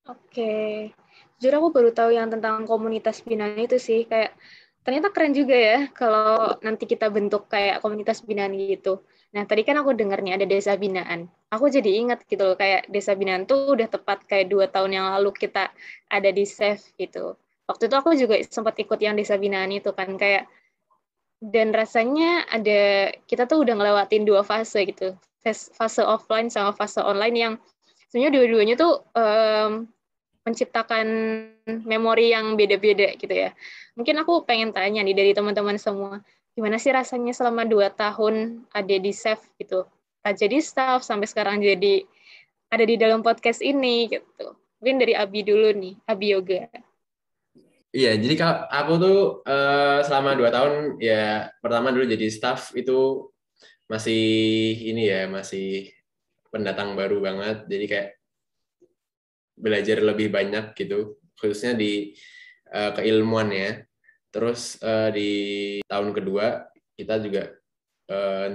Oke, jujur aku baru tahu yang tentang komunitas binaan itu sih, kayak ternyata keren juga ya kalau nanti kita bentuk kayak komunitas binaan gitu. Nah, tadi kan aku dengarnya ada desa binaan. Aku jadi ingat gitu loh, kayak desa binaan tuh udah tepat kayak 2 tahun yang lalu kita ada di SAFE gitu. Waktu itu aku juga sempat ikut yang desa binaan itu kan, kayak dan rasanya kita tuh udah ngelewatin 2 fase gitu, fase offline sama fase online yang sebenarnya dua-duanya tuh menciptakan memori yang beda-beda gitu ya. Mungkin aku pengen tanya nih dari teman-teman semua, gimana sih rasanya selama 2 tahun ada di SAFE gitu, jadi staff sampai sekarang jadi ada di dalam podcast ini gitu. Mungkin dari Abi dulu nih, Abi Yoga. Iya, jadi kalau aku tuh selama 2 tahun ya, pertama dulu jadi staff itu masih ini ya, masih pendatang baru banget, jadi kayak belajar lebih banyak gitu, khususnya di keilmuan ya. Terus di tahun kedua kita juga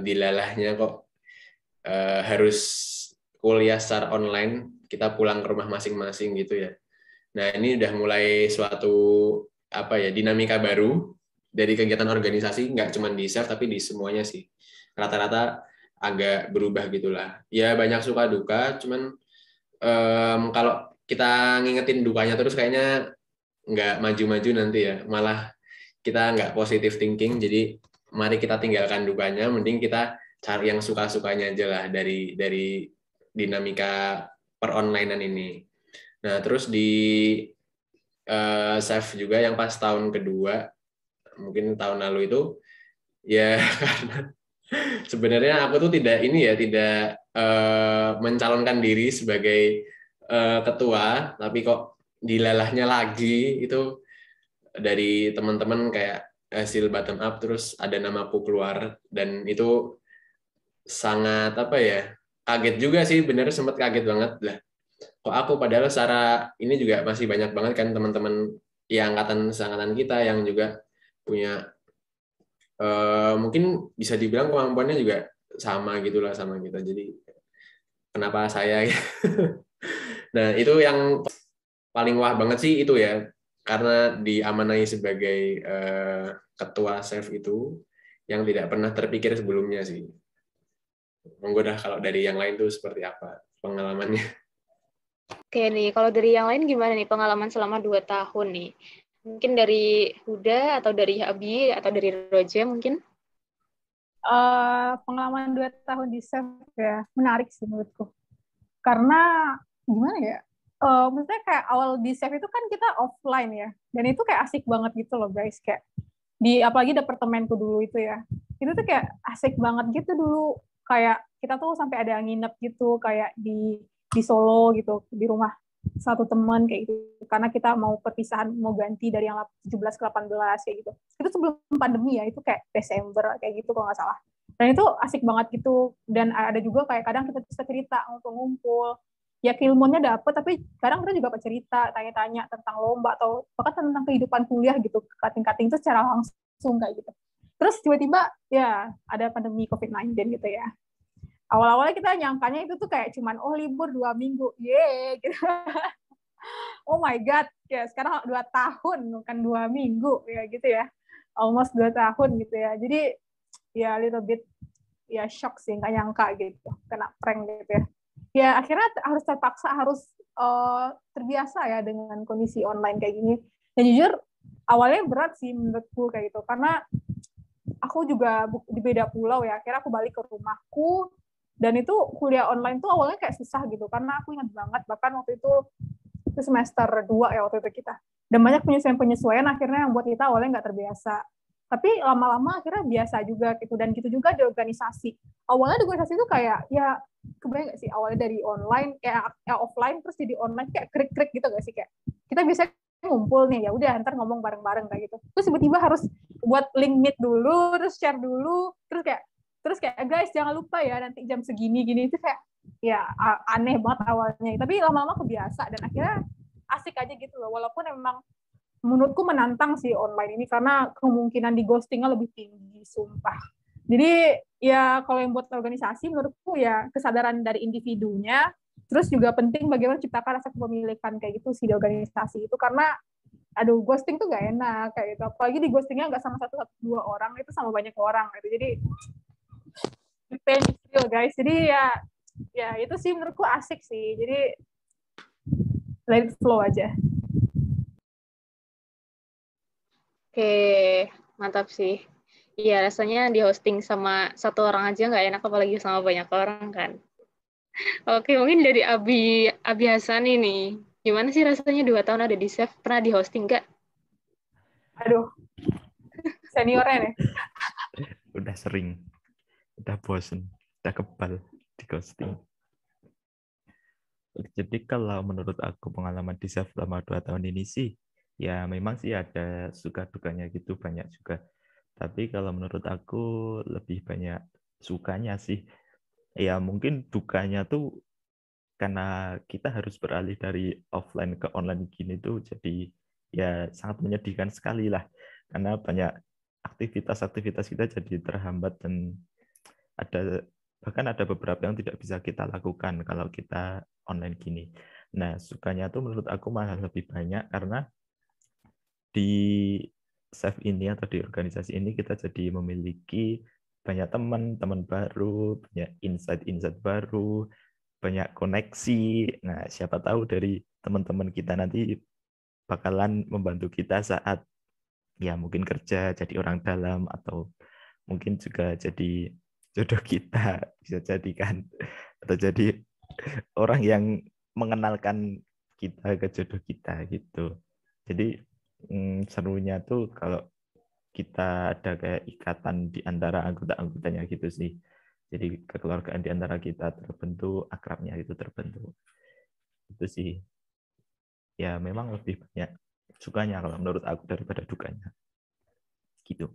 dilalahnya kok harus kuliah secara online, kita pulang ke rumah masing-masing gitu ya. Nah, ini udah mulai suatu dinamika baru dari kegiatan organisasi, nggak cuma di SAFE tapi di semuanya sih. Rata-rata agak berubah gitulah. Ya banyak suka duka, cuman kalau kita ngingetin dukanya terus kayaknya nggak maju-maju nanti ya. Malah kita nggak positive thinking, jadi mari kita tinggalkan dukanya, mending kita cari yang suka-sukanya aja lah dari dinamika peronlinean ini. Nah, terus di SAFE juga yang pas tahun kedua, mungkin tahun lalu itu, ya karena sebenarnya aku tuh tidak mencalonkan diri sebagai ketua, tapi kok dilalahnya lagi itu dari teman-teman kayak hasil bottom up, terus ada namaku keluar, dan itu sangat kaget juga sih, bener sempat kaget banget lah. Kok aku, padahal secara ini juga masih banyak banget kan teman-teman yang angkatan kita yang juga punya mungkin bisa dibilang kemampuannya juga sama gitulah sama kita. Jadi kenapa saya? Nah, itu yang paling wah banget sih itu ya, karena diamanai sebagai ketua SAFE itu yang tidak pernah terpikir sebelumnya sih. Monggo dah kalau dari yang lain tuh seperti apa pengalamannya? Oke nih, kalau dari yang lain gimana nih pengalaman selama 2 tahun nih? Mungkin dari Huda, atau dari Abi, atau dari Roja mungkin? Pengalaman 2 tahun di SAFE ya, menarik sih menurutku. Karena, gimana ya, maksudnya kayak awal di SAFE itu kan kita offline ya, dan itu kayak asik banget gitu loh guys, kayak apalagi departemenku dulu itu ya, itu tuh kayak asik banget gitu dulu, kayak kita tuh sampai ada nginep gitu, kayak di Solo gitu, di rumah satu teman kayak gitu, karena kita mau perpisahan, mau ganti dari yang 17 ke 18 kayak gitu. Itu sebelum pandemi ya, itu kayak Desember kayak gitu kalau nggak salah. Dan itu asik banget gitu, dan ada juga kayak kadang kita bisa cerita ngumpul-ngumpul, ya keilmuannya dapet, tapi kadang kita juga cerita, tanya-tanya tentang lomba atau bahkan tentang kehidupan kuliah gitu, cutting-cutting itu secara langsung kayak gitu. Terus tiba-tiba ya ada pandemi COVID-19 gitu ya. Awal-awalnya kita nyangkanya itu tuh kayak cuman libur 2 minggu, gitu. Oh my god, ya sekarang 2 tahun bukan 2 minggu ya gitu ya. Almost 2 tahun gitu ya. Jadi ya little bit ya shock sih, nggak nyangka gitu, kena prank gitu ya. Ya akhirnya harus terpaksa harus terbiasa ya dengan kondisi online kayak gini. Dan jujur awalnya berat sih menurutku kayak gitu, karena aku juga di beda pulau ya. Akhirnya aku balik ke rumahku, dan itu kuliah online tuh awalnya kayak susah gitu, karena aku ingat banget bahkan waktu itu semester 2 ya waktu itu kita. Dan banyak penyesuaian akhirnya yang buat kita awalnya nggak terbiasa. Tapi lama-lama akhirnya biasa juga gitu. Dan gitu juga di organisasi. Awalnya di organisasi itu kayak, ya kebayang nggak sih awalnya dari online, ya offline terus jadi online kayak krik-krik gitu nggak sih? Kayak kita bisa ngumpul nih, ya udah ntar ngomong bareng-bareng kayak gitu. Terus tiba-tiba harus buat link meet dulu, terus share dulu, terus kayak guys jangan lupa ya nanti jam segini gini, itu kayak ya aneh banget awalnya, tapi lama-lama kebiasa dan akhirnya asik aja gitu loh, walaupun memang menurutku menantang sih online ini karena kemungkinan di ghostingnya lebih tinggi, sumpah. Jadi ya kalau yang buat organisasi menurutku ya kesadaran dari individunya, terus juga penting bagaimana ciptakan rasa kepemilikan kayak gitu sih di organisasi itu, karena aduh ghosting tuh gak enak kayak gitu, apalagi di ghostingnya gak sama 1-2 orang, itu sama banyak orang gitu. Jadi pain is real guys. Jadi ya itu sih menurutku asik sih. Jadi let it flow aja. Oke, mantap sih. Iya, rasanya di hosting sama 1 orang aja nggak enak, apalagi sama banyak orang kan. Oke, mungkin dari Abi Hasan ini, gimana sih rasanya 2 tahun ada di Chef? Pernah di hosting nggak? Aduh, seniornya nih. Udah sering, udah bosen, udah kebal di ghosting. Jadi kalau menurut aku pengalaman di Chef selama 2 tahun ini sih, ya memang sih ada suka dukanya gitu, banyak juga. Tapi kalau menurut aku lebih banyak sukanya sih. Ya mungkin dukanya tuh karena kita harus beralih dari offline ke online gini tuh, jadi ya sangat menyedihkan sekali lah. Karena banyak aktivitas-aktivitas kita jadi terhambat dan bahkan ada beberapa yang tidak bisa kita lakukan kalau kita online gini. Nah, sukanya tuh menurut aku malah lebih banyak karena di Chef ini atau di organisasi ini kita jadi memiliki banyak teman baru, banyak insight baru, banyak koneksi. Nah, siapa tahu dari teman-teman kita nanti bakalan membantu kita saat ya mungkin kerja jadi orang dalam, atau mungkin juga jadi jodoh kita, bisa jadi kan, atau jadi orang yang mengenalkan kita ke jodoh kita gitu. Jadi serunya tuh kalau kita ada kayak ikatan di antara anggota-anggotanya gitu sih. Jadi kekeluargaan di antara kita terbentuk, akrabnya itu terbentuk. Itu sih. Ya memang lebih banyak sukanya kalau menurut aku daripada dukanya. Gitu.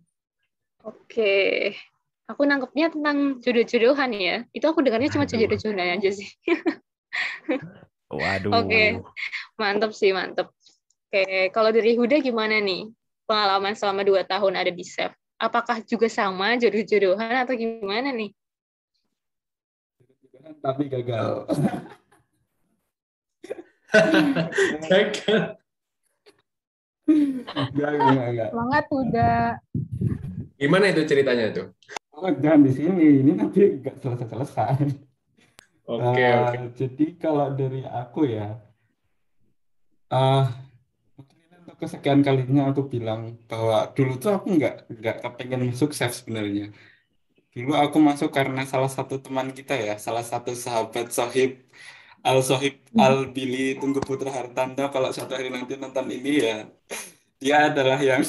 Oke. Aku nangkepnya tentang jodoh-jodohan ya. Itu aku dengarnya cuma jodoh-jodohan aja sih. Waduh. Oke. Mantap sih, mantap. Oke, kalau dari Huda gimana nih? Pengalaman selama 2 tahun ada di Chef. Apakah juga sama jodoh-jodohan atau gimana nih? Tapi gagal. Gagal. Enggak. Semangat udah. Gimana itu ceritanya tuh? Oh, jangan di sini. Ini nanti nggak selesai-selesai. Oke. Jadi kalau dari aku ya, mungkin ini untuk kesekian kalinya aku bilang bahwa dulu tuh aku nggak kepengen masuk Chef sebenarnya. Dulu aku masuk karena salah satu teman kita ya, salah satu sahabat Sohib Al Billy Tunggu Putra Hartanda. Kalau suatu hari nanti nonton ini ya, dia adalah yang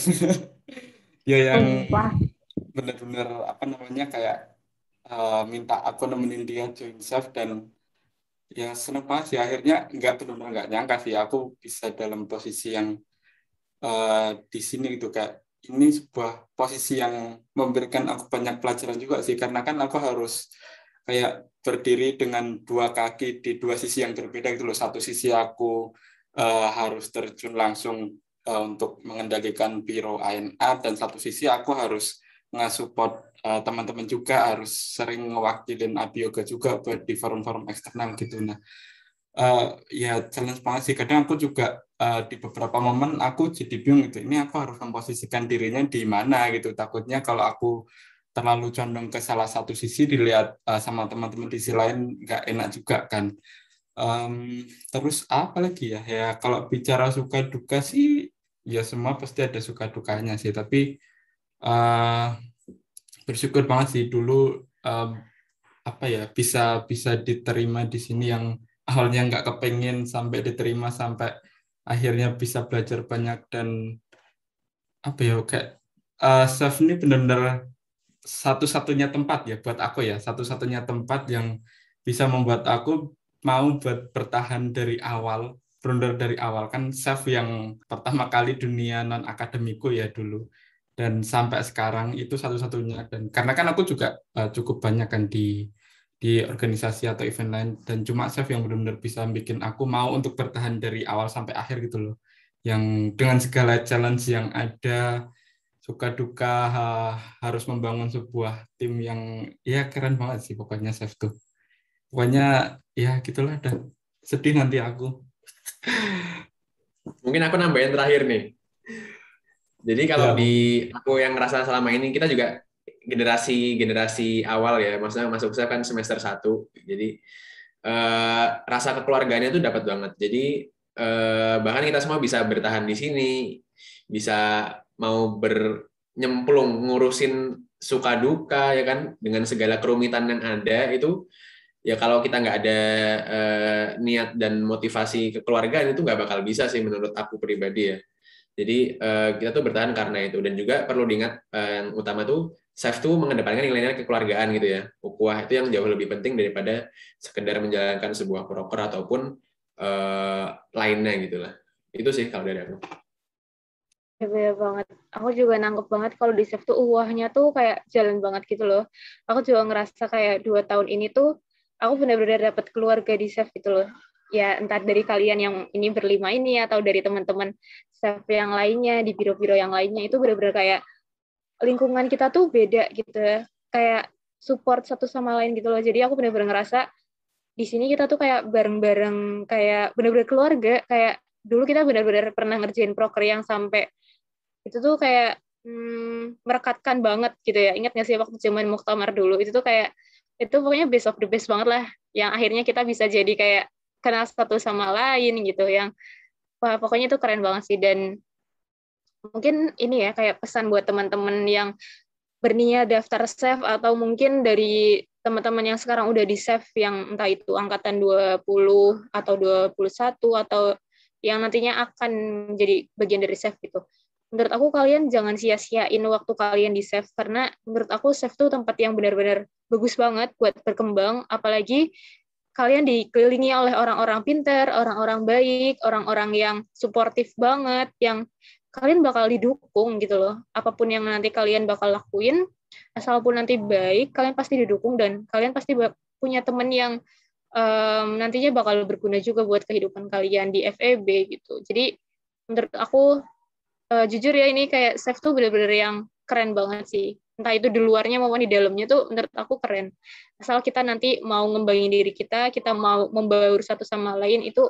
dia yang benar-benar apa namanya kayak minta aku nemenin dia join Chef, dan ya seneng banget sih, akhirnya benar-benar nggak nyangka sih aku bisa dalam posisi yang di sini gitu, kayak ini sebuah posisi yang memberikan aku banyak pelajaran juga sih, karena kan aku harus kayak berdiri dengan dua kaki di dua sisi yang berbeda gitu loh. Satu sisi aku harus terjun langsung untuk mengendalikan biro ANA, dan satu sisi aku harus nge-support teman-teman juga, harus sering ngewakilin Abioga juga buat di forum-forum eksternal gitu. Nah, ya challenge banget sih. Kadang aku juga di beberapa momen aku jadi bingung gitu. Ini aku harus memposisikan dirinya di mana gitu. Takutnya kalau aku terlalu condong ke salah satu sisi dilihat sama teman-teman di sisi lain nggak enak juga kan. Terus apa lagi ya? Ya kalau bicara suka duka sih, ya semua pasti ada suka dukanya sih. Tapi bersyukur banget sih dulu apa ya bisa diterima di sini, yang awalnya nggak kepengen sampai diterima, sampai akhirnya bisa belajar banyak. Dan apa ya, kayak Chef ini benar-benar satu-satunya tempat ya buat aku ya, satu-satunya tempat yang bisa membuat aku mau buat bertahan dari awal, benar dari awal. Kan Chef yang pertama kali dunia non akademiku ya dulu, dan sampai sekarang itu satu-satunya. Dan karena kan aku juga cukup banyak kan di organisasi atau event lain, dan cuma Chef yang benar-benar bisa bikin aku mau untuk bertahan dari awal sampai akhir gitu loh, yang dengan segala challenge yang ada, suka duka, harus membangun sebuah tim yang ya keren banget sih pokoknya Chef tuh. Pokoknya ya gitulah, dan sedih nanti aku. Mungkin aku nambahin terakhir nih. Jadi kalau Ya, di aku yang ngerasa selama ini, kita juga generasi awal ya, maksudnya masuk saya kan semester 1. Jadi rasa kekeluargaannya tuh dapat banget. Jadi bahkan kita semua bisa bertahan di sini, bisa mau nyemplung ngurusin suka duka ya kan, dengan segala kerumitan yang ada itu. Ya kalau kita nggak ada niat dan motivasi kekeluargaan, itu nggak bakal bisa sih menurut aku pribadi ya. Jadi kita tuh bertahan karena itu. Dan juga perlu diingat yang utama tuh, Chef tuh mengedepankan nilai-nilai kekeluargaan gitu ya. Ukhuwah itu yang jauh lebih penting daripada sekedar menjalankan sebuah proker ataupun lainnya gitulah. Itu sih kalau dari aku. Ya, bener banget. Aku juga nangkep banget kalau di Chef tuh uahnya tuh kayak jalan banget gitu loh. Aku juga ngerasa kayak 2 tahun ini tuh aku benar-benar dapat keluarga di Chef gitu loh. Ya entah dari kalian yang ini berlima ini atau dari teman-teman Chef yang lainnya di biro-biro yang lainnya, itu benar-benar kayak lingkungan kita tuh beda gitu ya. Kayak support satu sama lain gitu loh. Jadi aku benar-benar ngerasa di sini kita tuh kayak bareng-bareng, kayak benar-benar keluarga. Kayak dulu kita benar-benar pernah ngerjain proker yang sampai itu tuh kayak merekatkan banget gitu ya. Ingat nggak sih waktu zaman muktamar dulu, itu tuh kayak itu pokoknya best of the best banget lah, yang akhirnya kita bisa jadi kayak kenal satu sama lain gitu, yang wah, pokoknya itu keren banget sih. Dan mungkin ini ya kayak pesan buat teman-teman yang berniat daftar Chef, atau mungkin dari teman-teman yang sekarang udah di Chef, yang entah itu angkatan 20 atau 21 atau yang nantinya akan menjadi bagian dari Chef gitu. Menurut aku kalian jangan sia-siain waktu kalian di Chef, karena menurut aku Chef tuh tempat yang benar-benar bagus banget buat berkembang, apalagi kalian dikelilingi oleh orang-orang pintar, orang-orang baik, orang-orang yang suportif banget, yang kalian bakal didukung gitu loh. Apapun yang nanti kalian bakal lakuin, asalpun nanti baik, kalian pasti didukung, dan kalian pasti punya teman yang nantinya bakal berguna juga buat kehidupan kalian di FEB gitu. Jadi menurut aku jujur ya, ini kayak Chef tuh bener-bener yang keren banget sih. Entah itu di luarnya maupun di dalamnya tuh menurut aku keren. Asal kita nanti mau ngembangin diri kita mau membaur satu sama lain, itu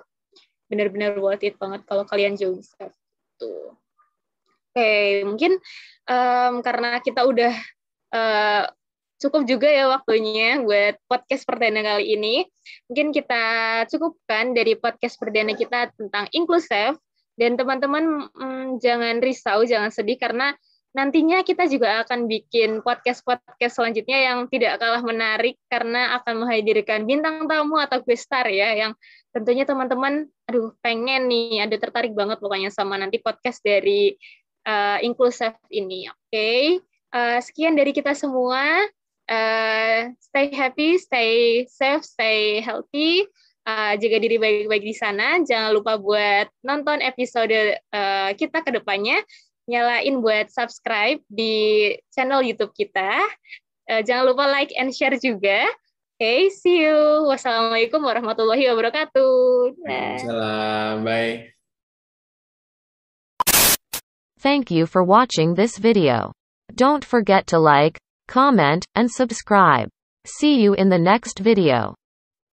benar-benar worth it banget kalau kalian join Chef tuh. Oke, mungkin karena kita udah cukup juga ya waktunya buat podcast perdana kali ini. Mungkin kita cukupkan dari podcast perdana kita tentang inklusif. Dan teman-teman jangan risau, jangan sedih, karena nantinya kita juga akan bikin podcast-podcast selanjutnya yang tidak kalah menarik, karena akan menghadirkan bintang tamu atau guest star ya, yang tentunya teman-teman pengen nih, ada tertarik banget pokoknya sama nanti podcast dari inklusif ini. Oke. Sekian dari kita semua. Stay happy, stay safe, stay healthy. Jaga diri baik-baik di sana. Jangan lupa buat nonton episode kita ke depannya. Nyalain buat subscribe di channel YouTube kita. Jangan lupa like and share juga. Okay, see you. Wassalamualaikum warahmatullahi wabarakatuh. Dah. Salam, bye. Thank you for watching this video. Don't forget to like, comment, and subscribe. See you in the next video.